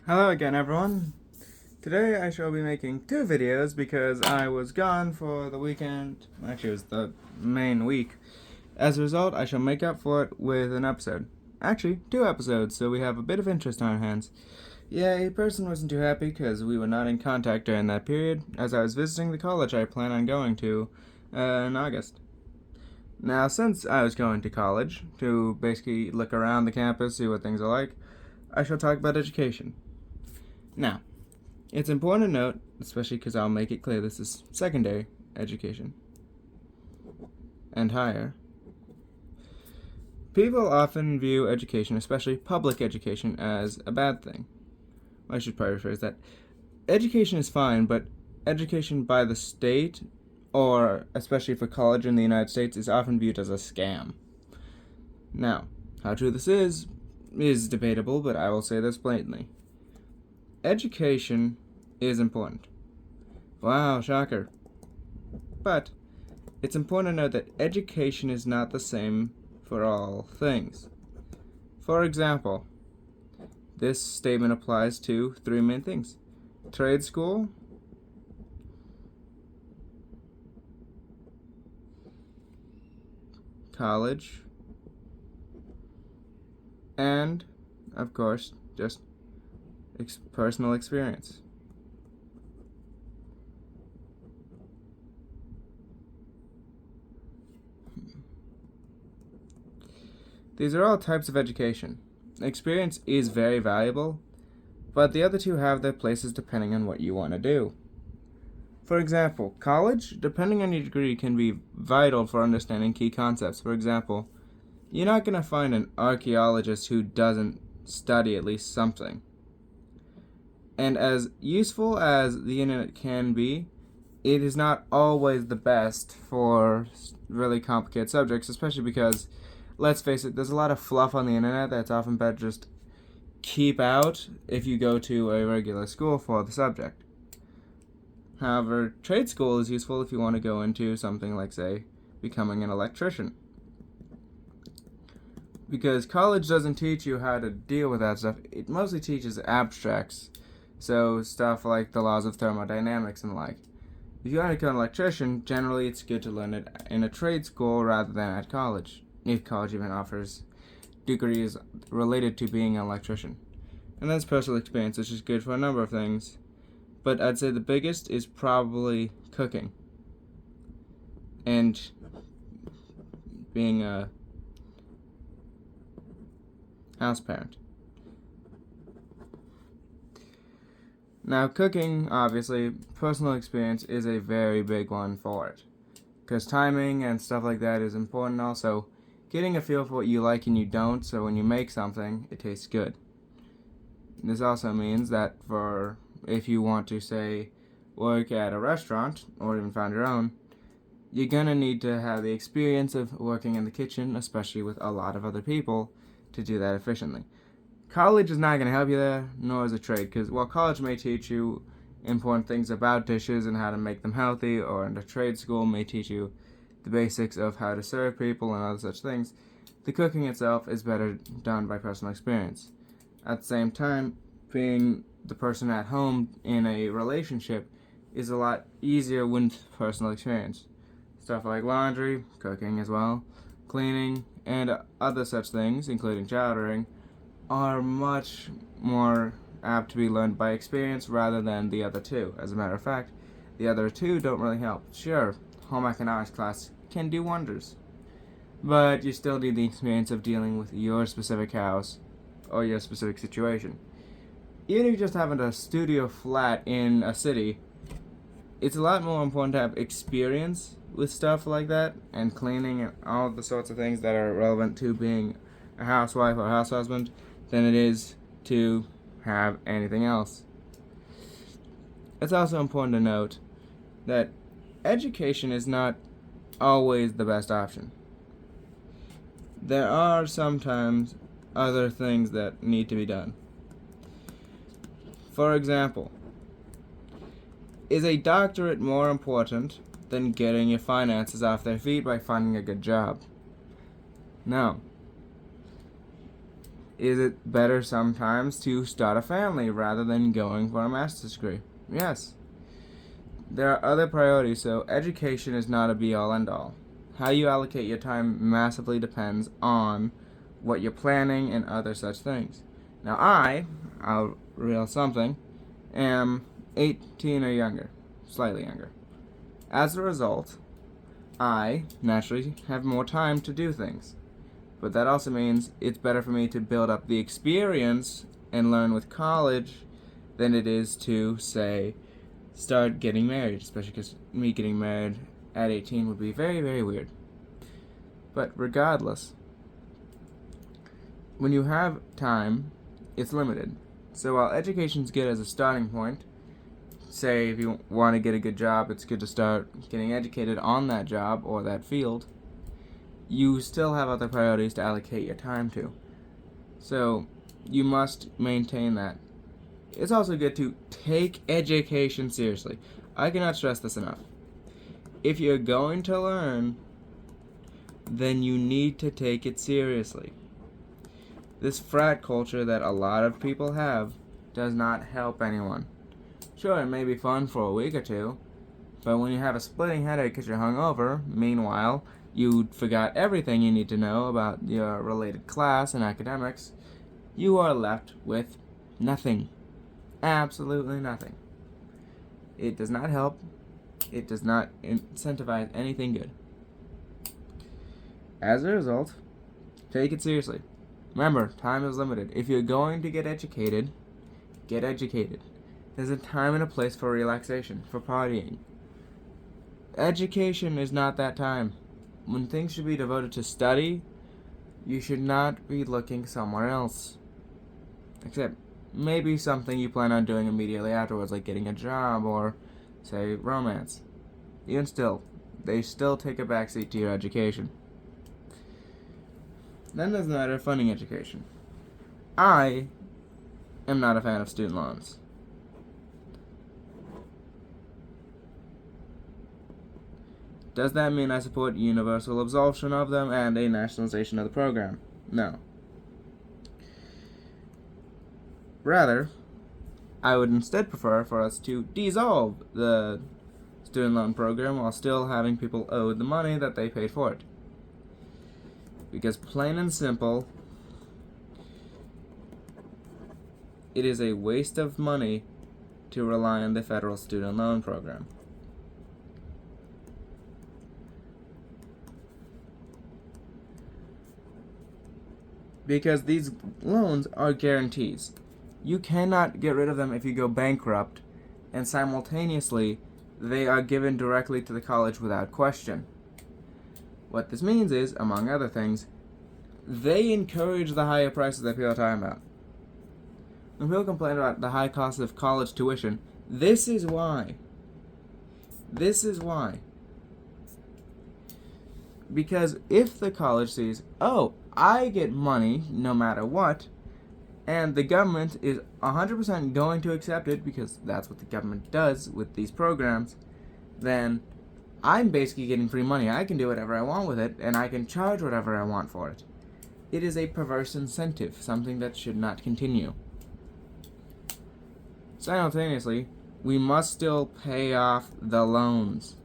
Hello again, everyone. Today I shall be making two videos because I was gone for the weekend. Actually, it was the main week. As a result, I shall make up for it with an episode. Actually, two episodes, so we have a bit of interest on our hands. Yeah, a person wasn't too happy because we were not in contact during that period, as I was visiting the college I plan on going to in August. Now, since I was going to college to basically look around the campus, see what things are like, I shall talk about education. Now, it's important to note, especially because I'll make it clear this is secondary education and higher. People often view education, especially public education, as a bad thing. I should probably rephrase that. Education is fine, but education by the state, or especially for college in the United States, is often viewed as a scam. Now, how true this is debatable, but I will say this blatantly. Education is important. Wow, shocker. But it's important to note that education is not the same for all things. For example, this statement applies to three main things: trade school, college, and, of course, just personal experience. These are all types of education. Experience is very valuable, but the other two have their places depending on what you want to do. For example, college, depending on your degree, can be vital for understanding key concepts. For example, you're not going to find an archaeologist who doesn't study at least something. And as useful as the internet can be, it is not always the best for really complicated subjects, especially because, let's face it, there's a lot of fluff on the internet that's often better just keep out if you go to a regular school for the subject. However, trade school is useful if you want to go into something like, say, becoming an electrician. Because college doesn't teach you how to deal with that stuff, it mostly teaches abstracts. So, stuff like the laws of thermodynamics and the like. If you want to become an electrician, generally it's good to learn it in a trade school rather than at college, if college even offers degrees related to being an electrician. And that's personal experience, which is good for a number of things. But I'd say the biggest is probably cooking. And being a house parent. Now, cooking, obviously, personal experience is a very big one for it. Because timing and stuff like that is important. Also, getting a feel for what you like and you don't, so when you make something, it tastes good. This also means that if you want to, say, work at a restaurant, or even found your own, you're gonna need to have the experience of working in the kitchen, especially with a lot of other people, to do that efficiently. College is not going to help you there, nor is a trade, because while college may teach you important things about dishes and how to make them healthy, or in a trade school may teach you the basics of how to serve people and other such things, the cooking itself is better done by personal experience. At the same time, being the person at home in a relationship is a lot easier with personal experience. Stuff like laundry, cooking as well, cleaning, and other such things, including showering, are much more apt to be learned by experience rather than the other two. As a matter of fact, the other two don't really help. Sure, home economics class can do wonders, but you still need the experience of dealing with your specific house or your specific situation. Even if you just have a studio flat in a city, it's a lot more important to have experience with stuff like that and cleaning and all the sorts of things that are relevant to being a housewife or house husband than it is to have anything else. It's also important to note that education is not always the best option. There are sometimes other things that need to be done. For example, is a doctorate more important than getting your finances off their feet by finding a good job? No. Is it better sometimes to start a family rather than going for a master's degree? Yes. There are other priorities, so education is not a be-all end-all. How you allocate your time massively depends on what you're planning and other such things. Now I'll reveal something, am 18 or younger, slightly younger. As a result, I naturally have more time to do things. But that also means it's better for me to build up the experience and learn with college than it is to, say, start getting married, especially because me getting married at 18 would be very, very weird. But regardless, when you have time, it's limited. So while education's good as a starting point, say if you want to get a good job, it's good to start getting educated on that job or that field, you still have other priorities to allocate your time to. So you must maintain that. It's also good to take education seriously. I cannot stress this enough. If you're going to learn, then you need to take it seriously. This frat culture that a lot of people have does not help anyone. Sure, it may be fun for a week or two, but when you have a splitting headache because you're hungover, meanwhile, you forgot everything you need to know about your related class and academics, you are left with nothing. Absolutely nothing. It does not help. It does not incentivize anything good. As a result, take it seriously. Remember, time is limited. If you're going to get educated, get educated. There's a time and a place for relaxation, for partying. Education is not that time. When things should be devoted to study, you should not be looking somewhere else. Except maybe something you plan on doing immediately afterwards, like getting a job or, say, romance. Even still, they still take a backseat to your education. Then there's the matter of funding education. I am not a fan of student loans. Does that mean I support universal absolution of them and a nationalization of the program? No. Rather, I would instead prefer for us to dissolve the student loan program while still having people owe the money that they paid for it. Because plain and simple, it is a waste of money to rely on the federal student loan program. Because these loans are guarantees. You cannot get rid of them if you go bankrupt, and simultaneously, they are given directly to the college without question. What this means is, among other things, they encourage the higher prices that people are talking about. When people complain about the high cost of college tuition, this is why. This is why. Because if the college sees, oh, I get money no matter what, and the government is 100% going to accept it because that's what the government does with these programs, then I'm basically getting free money. I can do whatever I want with it, and I can charge whatever I want for it. It is a perverse incentive, something that should not continue. Simultaneously, we must still pay off the loans.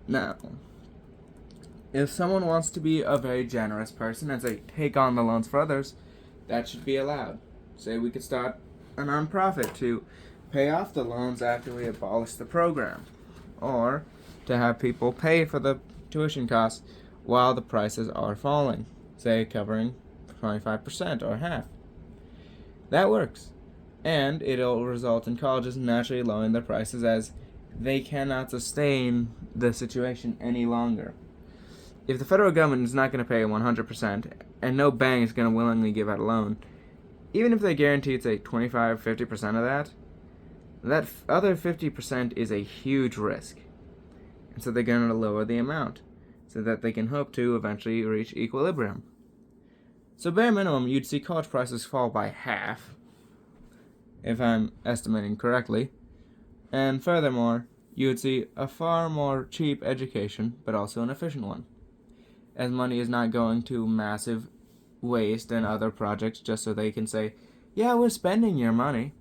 Now, if someone wants to be a very generous person and say, take on the loans for others, that should be allowed. Say we could start a nonprofit to pay off the loans after we abolish the program. Or to have people pay for the tuition costs while the prices are falling. Say covering 25% or half. That works. And it'll result in colleges naturally lowering their prices as they cannot sustain the situation any longer. If the federal government is not going to pay 100%, and no bank is going to willingly give out a loan, even if they guarantee it's a 25-50% of that other 50% is a huge risk. And so they're going to lower the amount, so that they can hope to eventually reach equilibrium. So bare minimum, you'd see college prices fall by half, if I'm estimating correctly, and furthermore, you would see a far more cheap education, but also an efficient one, as money is not going to massive waste in other projects just so they can say, yeah, we're spending your money.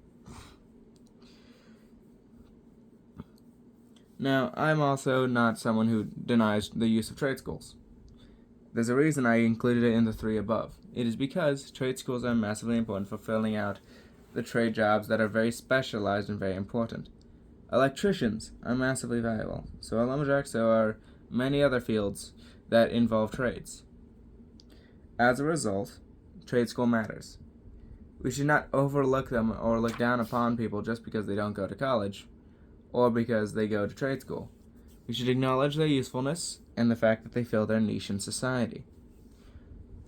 Now, I'm also not someone who denies the use of trade schools. There's a reason I included it in the 3 above. It is because trade schools are massively important for filling out the trade jobs that are very specialized and very important. Electricians are massively valuable. So are lumberjacks, so are many other fields that involve trades. As a result, trade school matters. We should not overlook them or look down upon people just because they don't go to college or because they go to trade school. We should acknowledge their usefulness and the fact that they fill their niche in society.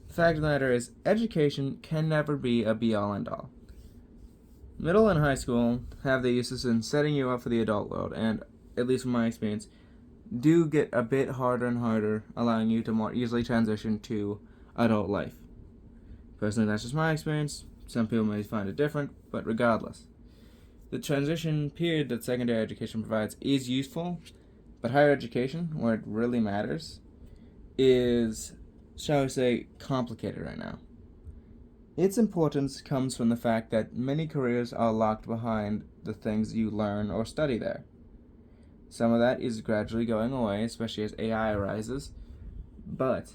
The fact of the matter is, education can never be a be-all end-all. Middle and high school have their uses in setting you up for the adult world, and, at least from my experience, do get a bit harder and harder, allowing you to more easily transition to adult life. Personally, that's just my experience. Some people may find it different, but regardless. The transition period that secondary education provides is useful, but higher education, where it really matters, is, shall we say, complicated right now. Its importance comes from the fact that many careers are locked behind the things you learn or study there. Some of that is gradually going away, especially as AI arises, but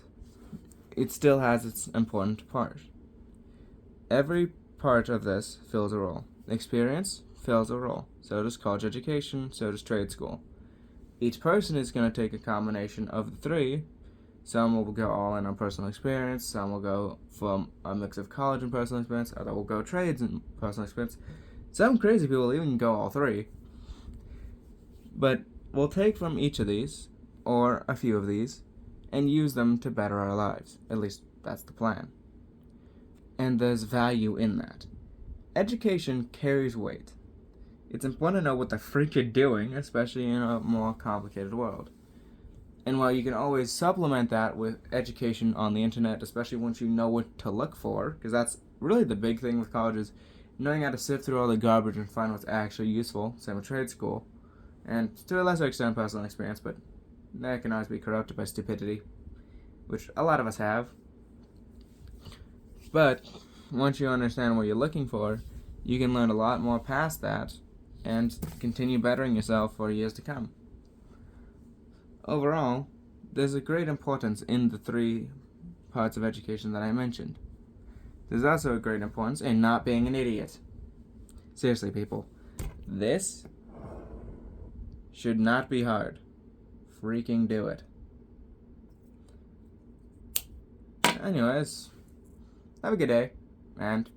it still has its important part. Every part of this fills a role. Experience fills a role. So does college education, so does trade school. Each person is going to take a combination of the 3. Some will go all in on personal experience, some will go from a mix of college and personal experience, other will go trades and personal experience. Some crazy people even go all 3. But we'll take from each of these, or a few of these, and use them to better our lives. At least that's the plan. And there's value in that. Education carries weight. It's important to know what the freak you're doing, especially in a more complicated world. And while you can always supplement that with education on the internet, especially once you know what to look for, because that's really the big thing with college is knowing how to sift through all the garbage and find what's actually useful, same with trade school, and to a lesser extent personal experience, but that can always be corrupted by stupidity, which a lot of us have. But once you understand what you're looking for, you can learn a lot more past that and continue bettering yourself for years to come. Overall, there's a great importance in the 3 parts of education that I mentioned. There's also a great importance in not being an idiot. Seriously, people, this should not be hard. Freaking do it. Anyways, have a good day, and